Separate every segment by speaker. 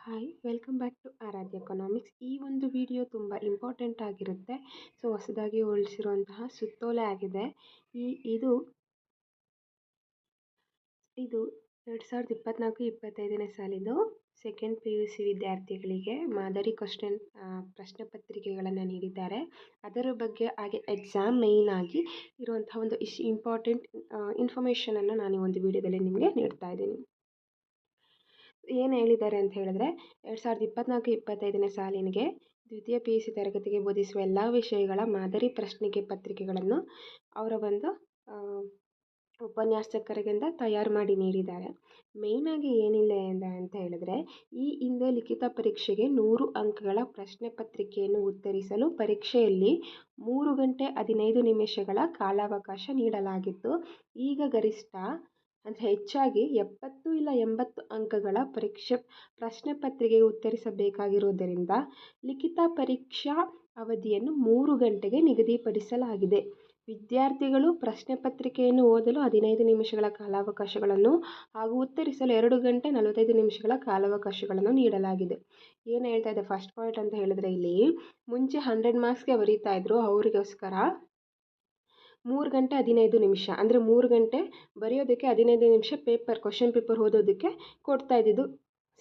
Speaker 1: Hi welcome back to Aradhya Economics. ಈ ಒಂದು video ತುಂಬ ಇಂಪಾರ್ಟೆಂಟ್ ಆಗಿರುತ್ತೆ. ಸೊ ಹೊಸದಾಗಿ ಹೋಲಿಸಿರುವಂತಹ ಸುತ್ತೋಲೆ ಆಗಿದೆ. ಇದು ಇದು 2024-25ನೇ ಸಾಲಿದು ಸೆಕೆಂಡ್ PUC ವಿದ್ಯಾರ್ಥಿಗಳಿಗೆ ಮಾದರಿ ಪ್ರಶ್ನೆ ಪತ್ರಿಕೆಗಳನ್ನು ನೀಡಿದ್ದಾರೆ. ಅದರ ಬಗ್ಗೆ ಹಾಗೆ ಎಕ್ಸಾಮ್ ಮೇಯ್ನ್ ಆಗಿ ಇರುವಂತಹ ಒಂದು ಇಂಪಾರ್ಟೆಂಟ್ ಇನ್ಫಾರ್ಮೇಷನನ್ನು ನಾನು ಈ ಒಂದು ವಿಡಿಯೋದಲ್ಲಿ ನಿಮಗೆ ನೀಡ್ತಾ ಇದ್ದೀನಿ. ಏನು ಹೇಳಿದ್ದಾರೆ ಅಂತ ಹೇಳಿದ್ರೆ 2024-25ನೇ ಸಾಲಿನಿಗೆ ದ್ವಿತೀಯ PUC ತರಗತಿಗೆ ಬೋಧಿಸುವ ಎಲ್ಲ ವಿಷಯಗಳ ಮಾದರಿ ಪ್ರಶ್ನೆ ಪತ್ರಿಕೆಗಳನ್ನು ಅವರ ಒಂದು ಉಪನ್ಯಾಸಕರಿಗಿಂದ ತಯಾರು ಮಾಡಿ ನೀಡಿದ್ದಾರೆ. ಮೇಯ್ನಾಗಿ ಏನಿಲ್ಲ ಅಂತ ಹೇಳಿದ್ರೆ, ಈ ಹಿಂದೆ ಲಿಖಿತ ಪರೀಕ್ಷೆಗೆ 100 ಅಂಕಗಳ ಪ್ರಶ್ನೆ ಪತ್ರಿಕೆಯನ್ನು ಉತ್ತರಿಸಲು ಪರೀಕ್ಷೆಯಲ್ಲಿ 3 ಗಂಟೆ 15 ನಿಮಿಷಗಳ ಕಾಲಾವಕಾಶ ನೀಡಲಾಗಿತ್ತು. ಈಗ ಗರಿಷ್ಠ ಅಂದರೆ ಹೆಚ್ಚಾಗಿ 70 ಇಲ್ಲ 80 ಅಂಕಗಳ ಪ್ರಶ್ನೆ ಪತ್ರಿಕೆಗೆ ಉತ್ತರಿಸಬೇಕಾಗಿರುವುದರಿಂದ ಲಿಖಿತ ಪರೀಕ್ಷಾ ಅವಧಿಯನ್ನು 3 ಗಂಟೆಗೆ ನಿಗದಿಪಡಿಸಲಾಗಿದೆ. ವಿದ್ಯಾರ್ಥಿಗಳು ಪ್ರಶ್ನೆ ಪತ್ರಿಕೆಯನ್ನು ಓದಲು 15 ನಿಮಿಷಗಳ ಕಾಲಾವಕಾಶಗಳನ್ನು ಹಾಗೂ ಉತ್ತರಿಸಲು 2 ಗಂಟೆ 45 ನಿಮಿಷಗಳ ಕಾಲಾವಕಾಶಗಳನ್ನು ನೀಡಲಾಗಿದೆ. ಏನು ಹೇಳ್ತಾ ಇದೆ ಫಸ್ಟ್ ಪಾಯಿಂಟ್ ಅಂತ ಹೇಳಿದ್ರೆ, ಇಲ್ಲಿ ಮುಂಚೆ 100 ಮಾರ್ಕ್ಸ್ಗೆ ಬರೀತಾ ಇದ್ರು, ಅವರಿಗೋಸ್ಕರ 3 ಗಂಟೆ 15 ನಿಮಿಷ ಅಂದರೆ 3 ಗಂಟೆ ಬರೆಯೋದಕ್ಕೆ 15 ನಿಮಿಷ ಕ್ವಶನ್ ಪೇಪರ್ ಓದೋದಕ್ಕೆ ಕೊಡ್ತಾ ಇದ್ದಿದ್ದು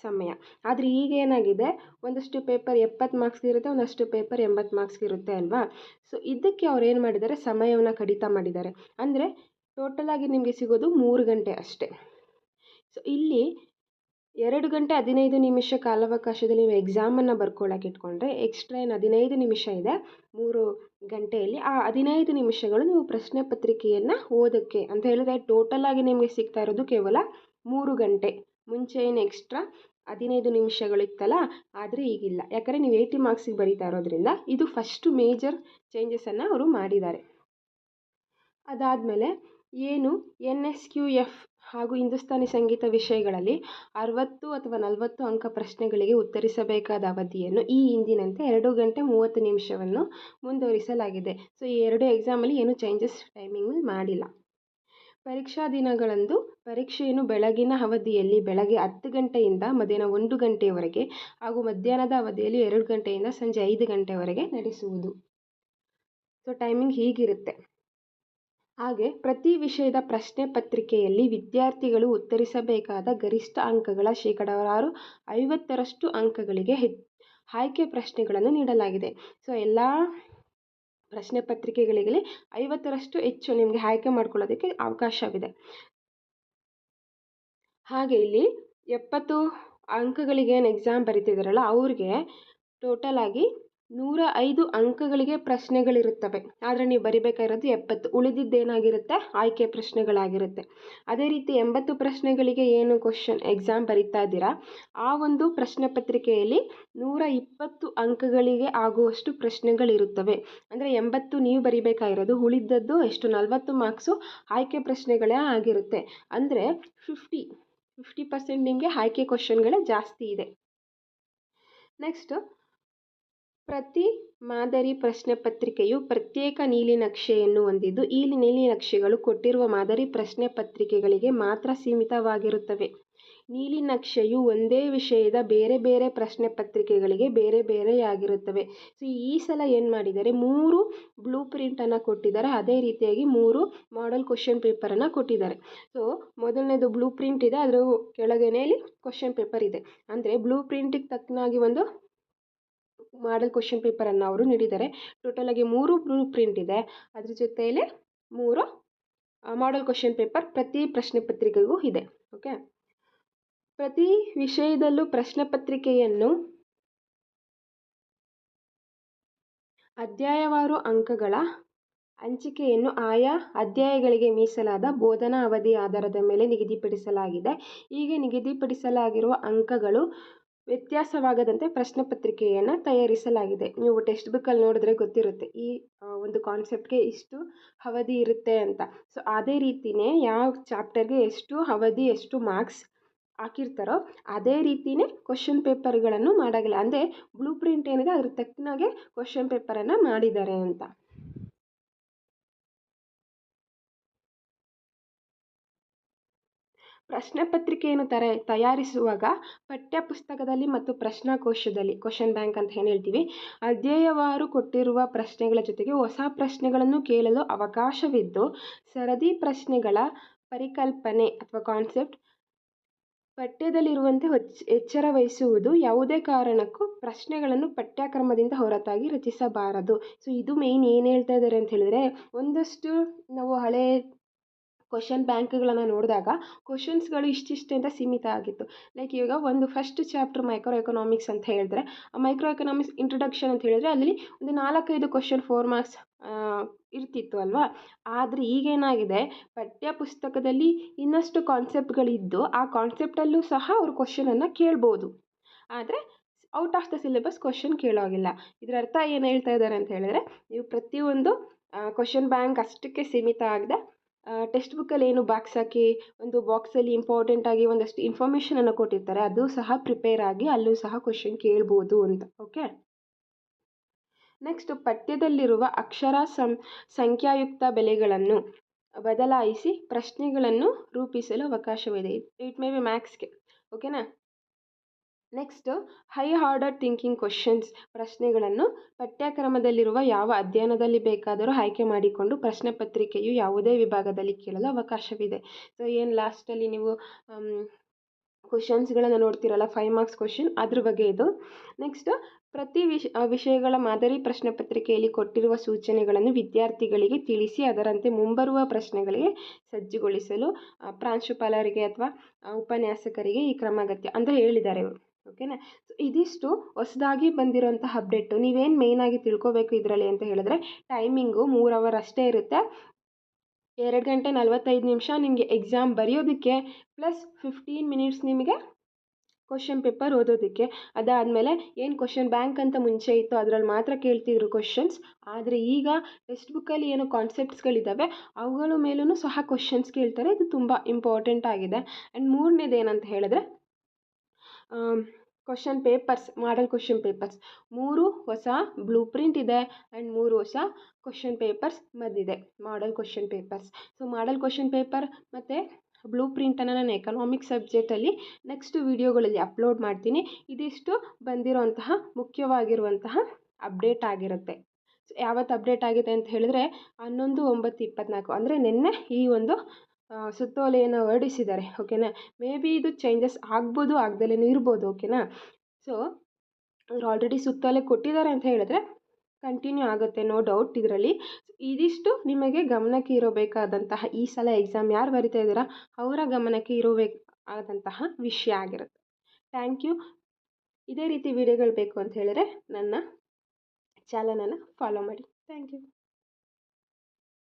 Speaker 1: ಸಮಯ. ಆದರೆ ಈಗ ಏನಾಗಿದೆ, ಒಂದಷ್ಟು ಪೇಪರ್ 70 ಮಾರ್ಕ್ಸ್ಗೆ ಇರುತ್ತೆ, ಒಂದಷ್ಟು ಪೇಪರ್ 80 ಮಾರ್ಕ್ಸ್ಗೆ ಇರುತ್ತೆ ಅಲ್ವಾ. ಸೊ ಇದಕ್ಕೆ ಅವ್ರು ಏನು ಮಾಡಿದ್ದಾರೆ, ಸಮಯವನ್ನು ಕಡಿತ ಮಾಡಿದ್ದಾರೆ. ಅಂದರೆ ಟೋಟಲ್ ಆಗಿ ನಿಮಗೆ ಸಿಗೋದು 3 ಗಂಟೆ ಅಷ್ಟೇ. ಸೊ ಇಲ್ಲಿ 2 ಗಂಟೆ 15 ನಿಮಿಷ ಕಾಲಾವಕಾಶದಲ್ಲಿ ನೀವು ಎಕ್ಸಾಮನ್ನು ಬರ್ಕೊಳ್ಳೋಕೆ ಇಟ್ಕೊಂಡ್ರೆ ಎಕ್ಸ್ಟ್ರಾ ಏನು 15 ನಿಮಿಷ ಇದೆ 3 ಗಂಟೆಯಲ್ಲಿ, ಆ 15 ನಿಮಿಷಗಳು ನೀವು ಪ್ರಶ್ನೆ ಪತ್ರಿಕೆಯನ್ನು ಓದೋಕ್ಕೆ ಅಂತ ಹೇಳಿದ್ರೆ ಟೋಟಲ್ ಆಗಿ ನಿಮಗೆ ಸಿಗ್ತಾ ಇರೋದು ಕೇವಲ 3 ಗಂಟೆ. ಮುಂಚೆ ಏನು ಎಕ್ಸ್ಟ್ರಾ 15 ನಿಮಿಷಗಳಿತ್ತಲ್ಲ, ಆದರೆ ಈಗಿಲ್ಲ. ಯಾಕಂದರೆ ನೀವು 80 ಮಾರ್ಕ್ಸಿಗೆ ಬರೀತಾ ಇರೋದ್ರಿಂದ ಇದು ಫಸ್ಟು ಮೇಜರ್ ಚೇಂಜಸನ್ನು ಅವರು ಮಾಡಿದ್ದಾರೆ. ಅದಾದಮೇಲೆ ಏನು NSQF ಹಾಗೂ ಹಿಂದೂಸ್ತಾನಿ ಸಂಗೀತ ವಿಷಯಗಳಲ್ಲಿ 60 ಅಥವಾ 40 ಅಂಕ ಪ್ರಶ್ನೆಗಳಿಗೆ ಉತ್ತರಿಸಬೇಕಾದ ಅವಧಿಯನ್ನು ಈ ಹಿಂದಿನಂತೆ 2 ಗಂಟೆ 30 ನಿಮಿಷವನ್ನು ಮುಂದುವರಿಸಲಾಗಿದೆ. ಸೊ ಈ 2 ಎಕ್ಸಾಮಲ್ಲಿ ಏನು ಚೇಂಜಸ್ ಟೈಮಿಂಗ್ ಮಾಡಿಲ್ಲ. ಪರೀಕ್ಷಾ ದಿನಗಳಂದು ಪರೀಕ್ಷೆಯನ್ನು ಬೆಳಗಿನ ಅವಧಿಯಲ್ಲಿ ಬೆಳಗ್ಗೆ 10 ಗಂಟೆಯಿಂದ ಮಧ್ಯಾಹ್ನ 1 ಗಂಟೆಯವರೆಗೆ ಹಾಗೂ ಮಧ್ಯಾಹ್ನದ ಅವಧಿಯಲ್ಲಿ 2 ಗಂಟೆಯಿಂದ ಸಂಜೆ 5 ಗಂಟೆವರೆಗೆ ನಡೆಸುವುದು. ಸೊ ಟೈಮಿಂಗ್ ಹೀಗಿರುತ್ತೆ. ಹಾಗೆ ಪ್ರತಿ ವಿಷಯದ ಪ್ರಶ್ನೆ ಪತ್ರಿಕೆಯಲ್ಲಿ ವಿದ್ಯಾರ್ಥಿಗಳು ಉತ್ತರಿಸಬೇಕಾದ ಗರಿಷ್ಠ ಅಂಕಗಳ ಶೇಕಡಾವಾರು 50ರಷ್ಟು ಅಂಕಗಳಿಗೆ ಆಯ್ಕೆ ಪ್ರಶ್ನೆಗಳನ್ನು ನೀಡಲಾಗಿದೆ. ಸೊ ಎಲ್ಲ ಪ್ರಶ್ನೆ ಪತ್ರಿಕೆಗಳಿಗೆ 50ರಷ್ಟು ಹೆಚ್ಚು ನಿಮಗೆ ಆಯ್ಕೆ ಮಾಡ್ಕೊಳ್ಳೋದಕ್ಕೆ ಅವಕಾಶವಿದೆ. ಹಾಗೆ ಇಲ್ಲಿ 70 ಅಂಕಗಳಿಗೆ ಏನು ಎಕ್ಸಾಮ್ ಬರೀತಿದ್ದಾರಲ್ಲ, ಅವ್ರಿಗೆ ಟೋಟಲ್ ಆಗಿ 105 ಅಂಕಗಳಿಗೆ ಪ್ರಶ್ನೆಗಳಿರುತ್ತವೆ. ಆದರೆ ನೀವು ಬರಿಬೇಕಾಗಿರೋದು 70. ಉಳಿದಿದ್ದೇನಾಗಿರುತ್ತೆ, ಆಯ್ಕೆ ಪ್ರಶ್ನೆಗಳಾಗಿರುತ್ತೆ. ಅದೇ ರೀತಿ 80 ಪ್ರಶ್ನೆಗಳಿಗೆ ಏನು ಎಕ್ಸಾಮ್ ಬರಿತಾ ಇದ್ದೀರಾ, ಆ ಒಂದು ಪ್ರಶ್ನೆ ಪತ್ರಿಕೆಯಲ್ಲಿ 120 ಅಂಕಗಳಿಗೆ ಆಗುವಷ್ಟು ಪ್ರಶ್ನೆಗಳಿರುತ್ತವೆ. ಅಂದರೆ 80 ನೀವು ಬರಿಬೇಕಾಗಿರೋದು, ಉಳಿದದ್ದು ಎಷ್ಟು 40 ಮಾರ್ಕ್ಸು ಆಯ್ಕೆ ಪ್ರಶ್ನೆಗಳೇ ಆಗಿರುತ್ತೆ. ಅಂದರೆ 50% ನಿಮಗೆ ಆಯ್ಕೆ ಕ್ವಶನ್ಗಳೇ ಜಾಸ್ತಿ ಇದೆ. ನೆಕ್ಸ್ಟ್, ಪ್ರತಿ ಮಾದರಿ ಪ್ರಶ್ನೆ ಪತ್ರಿಕೆಯು ಪ್ರತ್ಯೇಕ ನೀಲಿನಕ್ಷೆಯನ್ನು ಹೊಂದಿದ್ದು, ಈ ನೀಲಿನಕ್ಷೆಗಳು ಕೊಟ್ಟಿರುವ ಮಾದರಿ ಪ್ರಶ್ನೆ ಪತ್ರಿಕೆಗಳಿಗೆ ಮಾತ್ರ ಸೀಮಿತವಾಗಿರುತ್ತವೆ. ನೀಲಿನಕ್ಷೆಯು ಒಂದೇ ವಿಷಯದ ಬೇರೆ ಬೇರೆ ಪ್ರಶ್ನೆ ಪತ್ರಿಕೆಗಳಿಗೆ ಬೇರೆ ಬೇರೆಯಾಗಿರುತ್ತವೆ. ಸೊ ಈ ಸಲ ಏನು ಮಾಡಿದ್ದಾರೆ, 3 ಬ್ಲೂ ಪ್ರಿಂಟನ್ನು ಕೊಟ್ಟಿದ್ದಾರೆ. ಅದೇ ರೀತಿಯಾಗಿ 3 ಮಾಡೆಲ್ ಕ್ವಶನ್ ಪೇಪರನ್ನು ಕೊಟ್ಟಿದ್ದಾರೆ. ಸೊ ಮೊದಲನೇದು ಬ್ಲೂ ಪ್ರಿಂಟ್ ಇದೆ, ಅದರ ಕೆಳಗೇನೆಯಲ್ಲಿ ಕ್ವಶನ್ ಪೇಪರ್ ಇದೆ. ಅಂದರೆ ಬ್ಲೂ ಪ್ರಿಂಟಿಗೆ ತಕ್ಕನಾಗಿ ಒಂದು ಮಾಡೆಲ್ ಕ್ವಶನ್ ಪೇಪರನ್ನು ಅವರು ನೀಡಿದ್ದಾರೆ. ಟೋಟಲ್ ಆಗಿ 3 ಬ್ಲೂ ಪ್ರಿಂಟ್ ಇದೆ, ಅದ್ರ ಜೊತೆಯಲ್ಲಿ 3 ಮಾಡೆಲ್ ಕ್ವಶನ್ ಪೇಪರ್ ಪ್ರತಿ ಪ್ರಶ್ನೆ ಪತ್ರಿಕೆಗೂ ಇದೆ. ಓಕೆ, ಪ್ರತಿ ವಿಷಯದಲ್ಲೂ ಪ್ರಶ್ನೆ ಪತ್ರಿಕೆಯನ್ನು ಅಧ್ಯಾಯವಾರು ಅಂಕಗಳ ಹಂಚಿಕೆಯನ್ನು ಆಯಾ ಅಧ್ಯಾಯಗಳಿಗೆ ಮೀಸಲಾದ ಬೋಧನಾ ಅವಧಿಯ ಆಧಾರದ ಮೇಲೆ ನಿಗದಿಪಡಿಸಲಾಗಿದೆ. ಹೀಗೆ ನಿಗದಿಪಡಿಸಲಾಗಿರುವ ಅಂಕಗಳು ವ್ಯತ್ಯಾಸವಾಗದಂತೆ ಪ್ರಶ್ನೆ ಪತ್ರಿಕೆಯನ್ನು ತಯಾರಿಸಲಾಗಿದೆ. ನೀವು ಟೆಕ್ಸ್ಟ್ ಬುಕ್ಕಲ್ಲಿ ನೋಡಿದ್ರೆ ಗೊತ್ತಿರುತ್ತೆ ಈ ಒಂದು ಕಾನ್ಸೆಪ್ಟ್ಗೆ ಇಷ್ಟು ಅವಧಿ ಇರುತ್ತೆ ಅಂತ. ಸೊ ಅದೇ ರೀತಿಯೇ ಯಾವ ಚಾಪ್ಟರ್ಗೆ ಎಷ್ಟು ಅವಧಿ ಎಷ್ಟು ಮಾರ್ಕ್ಸ್ ಹಾಕಿರ್ತಾರೋ ಅದೇ ರೀತಿಯೇ ಕ್ವಶನ್ ಪೇಪರ್ಗಳನ್ನು ಮಾಡಾಗಿಲ್ಲ. ಅಂದರೆ ಬ್ಲೂ ಪ್ರಿಂಟ್ ಏನಿದೆ ಅದ್ರ ತಕ್ಕನಾಗೆ ಕ್ವಶನ್ ಪೇಪರನ್ನು ಮಾಡಿದ್ದಾರೆ ಅಂತ. ಪ್ರಶ್ನೆ ಪತ್ರಿಕೆಯನ್ನು ತಯಾರಿಸುವಾಗ ಪಠ್ಯಪುಸ್ತಕದಲ್ಲಿ ಮತ್ತು ಪ್ರಶ್ನಾಕೋಶದಲ್ಲಿ ಕ್ವಶನ್ ಬ್ಯಾಂಕ್ ಅಂತ ಏನು ಹೇಳ್ತೀವಿ, ಅಧ್ಯಾಯವಾರು ಕೊಟ್ಟಿರುವ ಪ್ರಶ್ನೆಗಳ ಜೊತೆಗೆ ಹೊಸ ಪ್ರಶ್ನೆಗಳನ್ನು ಕೇಳಲು ಅವಕಾಶವಿದ್ದು, ಸರದಿ ಪ್ರಶ್ನೆಗಳ ಪರಿಕಲ್ಪನೆ ಅಥವಾ ಕಾನ್ಸೆಪ್ಟ್ ಪಠ್ಯದಲ್ಲಿರುವಂತೆ ಎಚ್ಚರ ವಹಿಸುವುದು. ಯಾವುದೇ ಕಾರಣಕ್ಕೂ ಪ್ರಶ್ನೆಗಳನ್ನು ಪಠ್ಯಕ್ರಮದಿಂದ ಹೊರತಾಗಿ ರಚಿಸಬಾರದು. ಸೊ ಇದು ಮೇಯ್ನ್ ಏನು ಹೇಳ್ತಾ ಇದ್ದಾರೆ ಅಂತ ಹೇಳಿದ್ರೆ, ಒಂದಷ್ಟು ನಾವು ಹಳೆ ಕ್ವಶನ್ ಬ್ಯಾಂಕ್ಗಳನ್ನು ನೋಡಿದಾಗ ಕ್ವಶನ್ಸ್ಗಳು ಇಷ್ಟಿಷ್ಟೇ ಅಂತ ಸೀಮಿತ ಆಗಿತ್ತು. ಲೈಕ್ ಇವಾಗ ಒಂದು ಫಸ್ಟ್ ಚಾಪ್ಟರ್ ಮೈಕ್ರೋ ಎಕನಾಮಿಕ್ಸ್ ಅಂತ ಹೇಳಿದ್ರೆ, ಆ ಮೈಕ್ರೋ ಎಕನಾಮಿಕ್ಸ್ ಇಂಟ್ರೊಡಕ್ಷನ್ ಅಂತ ಹೇಳಿದ್ರೆ ಅಲ್ಲಿ ಒಂದು 4-5 ಕ್ವಶನ್ 4 ಮಾರ್ಕ್ಸ್ ಇರ್ತಿತ್ತು ಅಲ್ವಾ. ಆದರೆ ಈಗೇನಾಗಿದೆ, ಪಠ್ಯ ಪುಸ್ತಕದಲ್ಲಿ ಇನ್ನಷ್ಟು ಕಾನ್ಸೆಪ್ಟ್ಗಳಿದ್ದು ಆ ಕಾನ್ಸೆಪ್ಟಲ್ಲೂ ಸಹ ಅವರು ಕ್ವಶನನ್ನು ಕೇಳ್ಬೋದು. ಆದರೆ out of the syllabus question ಕೇಳೋಗಿಲ್ಲ. ಇದರ ಅರ್ಥ ಏನು ಹೇಳ್ತಾ ಇದ್ದಾರೆ ಅಂತ ಹೇಳಿದ್ರೆ, ನೀವು ಪ್ರತಿಯೊಂದು ಕ್ವಶನ್ ಬ್ಯಾಂಕ್ ಅಷ್ಟಕ್ಕೆ ಸೀಮಿತ ಆಗದೆ ಟೆಕ್ಸ್ಟ್ ಬುಕ್ಕಲ್ಲಿ ಏನು ಬಾಕ್ಸ್ ಹಾಕಿ ಒಂದು ಬಾಕ್ಸಲ್ಲಿ ಇಂಪಾರ್ಟೆಂಟಾಗಿ ಒಂದಷ್ಟು ಇನ್ಫಾರ್ಮೇಷನನ್ನು ಕೊಟ್ಟಿರ್ತಾರೆ, ಅದು ಸಹ ಪ್ರಿಪೇರ್ ಆಗಿ ಅಲ್ಲೂ ಸಹ ಕ್ವಶನ್ ಕೇಳ್ಬೋದು ಅಂತ. ಓಕೆ, ನೆಕ್ಸ್ಟ್ ಪಠ್ಯದಲ್ಲಿರುವ ಅಕ್ಷರ ಸಂಖ್ಯಾಯುಕ್ತ ಬೆಲೆಗಳನ್ನು ಬದಲಾಯಿಸಿ ಪ್ರಶ್ನೆಗಳನ್ನು ರೂಪಿಸಲು ಅವಕಾಶವಿದೆ. ಇಟ್ ಮೇ ಬಿ ಮ್ಯಾಥ್ಸ್ಗೆ. ಓಕೆನಾ. Next high order thinking questions ಪ್ರಶ್ನೆಗಳನ್ನು ಪಠ್ಯಕ್ರಮದಲ್ಲಿರುವ ಯಾವ ಅಧ್ಯಯನದಲ್ಲಿ ಬೇಕಾದರೂ ಆಯ್ಕೆ ಮಾಡಿಕೊಂಡು ಪ್ರಶ್ನೆ ಪತ್ರಿಕೆಯು ಯಾವುದೇ ವಿಭಾಗದಲ್ಲಿ ಕೇಳಲು ಅವಕಾಶವಿದೆ. ಸೊ ಏನು ಲಾಸ್ಟಲ್ಲಿ ನೀವು ಕ್ವಶನ್ಸ್ಗಳನ್ನು ನೋಡ್ತಿರಲ್ಲ 5 ಮಾರ್ಕ್ಸ್ ಕ್ವಶನ್, ಅದ್ರ ಬಗ್ಗೆ ಇದು. ನೆಕ್ಸ್ಟ್ ಪ್ರತಿ ವಿಷಯಗಳ ಮಾದರಿ ಪ್ರಶ್ನೆ ಪತ್ರಿಕೆಯಲ್ಲಿ ಕೊಟ್ಟಿರುವ ಸೂಚನೆಗಳನ್ನು ವಿದ್ಯಾರ್ಥಿಗಳಿಗೆ ತಿಳಿಸಿ ಅದರಂತೆ ಮುಂಬರುವ ಪ್ರಶ್ನೆಗಳಿಗೆ ಸಜ್ಜುಗೊಳಿಸಲು ಪ್ರಾಂಶುಪಾಲರಿಗೆ ಅಥವಾ ಉಪನ್ಯಾಸಕರಿಗೆ ಈ ಕ್ರಮ ಅಗತ್ಯ ಅಂತ ಹೇಳಿದ್ದಾರೆ ಇವರು. ಓಕೆನಾ. ಸೊ ಇದಿಷ್ಟು ಹೊಸದಾಗಿ ಬಂದಿರೋಂಥ ಅಪ್ಡೇಟು. ನೀವೇನು ಮೇಯ್ನಾಗಿ ತಿಳ್ಕೊಬೇಕು ಇದರಲ್ಲಿ ಅಂತ ಹೇಳಿದ್ರೆ, ಟೈಮಿಂಗು 3 ಅವರ್ ಅಷ್ಟೇ ಇರುತ್ತೆ. 2 ಗಂಟೆ 45 ನಿಮಿಷ ನಿಮಗೆ ಎಕ್ಸಾಮ್ ಬರೆಯೋದಕ್ಕೆ, ಪ್ಲಸ್ 15 ಮಿನಿಟ್ಸ್ ನಿಮಗೆ ಕ್ವಶನ್ ಪೇಪರ್ ಓದೋದಕ್ಕೆ. ಅದಾದಮೇಲೆ ಏನು ಕ್ವಶನ್ ಬ್ಯಾಂಕ್ ಅಂತ ಮುಂಚೆ ಇತ್ತು ಅದರಲ್ಲಿ ಮಾತ್ರ ಕೇಳ್ತಿದ್ರು ಕ್ವಶನ್ಸ್, ಆದರೆ ಈಗ ಟೆಕ್ಸ್ಟ್ ಬುಕ್ಕಲ್ಲಿ ಏನು ಕಾನ್ಸೆಪ್ಟ್ಸ್ಗಳಿದ್ದಾವೆ ಅವುಗಳ ಮೇಲೂ ಸಹ ಕ್ವಶನ್ಸ್ ಕೇಳ್ತಾರೆ. ಇದು ತುಂಬ ಇಂಪಾರ್ಟೆಂಟ್ ಆಗಿದೆ. ಆ್ಯಂಡ್ ಮೂರನೇದು ಏನಂತ ಹೇಳಿದ್ರೆ, question papers, model question papers 3 ಹೊಸ ಬ್ಲೂ ಪ್ರಿಂಟ್ ಇದೆ ಆ್ಯಂಡ್ 3 ಹೊಸ ಕ್ವಶನ್ ಪೇಪರ್ಸ್ ಬಂದಿದೆ, model question papers. So model question paper ಮತ್ತು ಬ್ಲೂ ಪ್ರಿಂಟನ್ನು ನಾನು ಎಕನಾಮಿಕ್ಸ್ ಸಬ್ಜೆಕ್ಟಲ್ಲಿ ನೆಕ್ಸ್ಟ್ ವೀಡಿಯೋಗಳಲ್ಲಿ ಅಪ್ಲೋಡ್ ಮಾಡ್ತೀನಿ. ಇದಿಷ್ಟು ಬಂದಿರೋಂತಹ ಮುಖ್ಯವಾಗಿರುವಂತಹ ಅಪ್ಡೇಟ್ ಆಗಿರುತ್ತೆ. ಯಾವತ್ತು ಅಪ್ಡೇಟ್ ಆಗಿದೆ ಅಂತ ಹೇಳಿದ್ರೆ 11/9/24, ಅಂದರೆ ನಿನ್ನೆ ಈ ಒಂದು ಸುತ್ತೋಲೆಯನ್ನು ಹೊರಡಿಸಿದ್ದಾರೆ. ಓಕೆನಾ. ಮೇ ಬಿ ಇದು ಚೇಂಜಸ್ ಆಗ್ಬೋದು, ಆಗ್ದಲೇ ಇರ್ಬೋದು. ಓಕೆನಾ. ಸೊ ಅವ್ರು ಆಲ್ರೆಡಿ ಸುತ್ತೋಲೆ ಕೊಟ್ಟಿದ್ದಾರೆ ಅಂತ ಹೇಳಿದ್ರೆ ಕಂಟಿನ್ಯೂ ಆಗುತ್ತೆ, ನೋ ಡೌಟ್ ಇದರಲ್ಲಿ. ಇದಿಷ್ಟು ನಿಮಗೆ ಗಮನಕ್ಕೆ ಇರಬೇಕಾದಂತಹ, ಈ ಸಲ ಎಕ್ಸಾಮ್ ಯಾರು ಬರಿತಾ ಇದ್ದೀರಾ ಅವರ ಗಮನಕ್ಕೆ ಇರಬೇಕಾದಂತಹ ವಿಷಯ ಆಗಿರುತ್ತೆ. Thank you. ಇದೇ ರೀತಿ ವಿಡಿಯೋಗಳು ಬೇಕು ಅಂತ ಹೇಳಿದ್ರೆ ನನ್ನ ಚಾನಲನ್ನು ಫಾಲೋ ಮಾಡಿ. Thank you.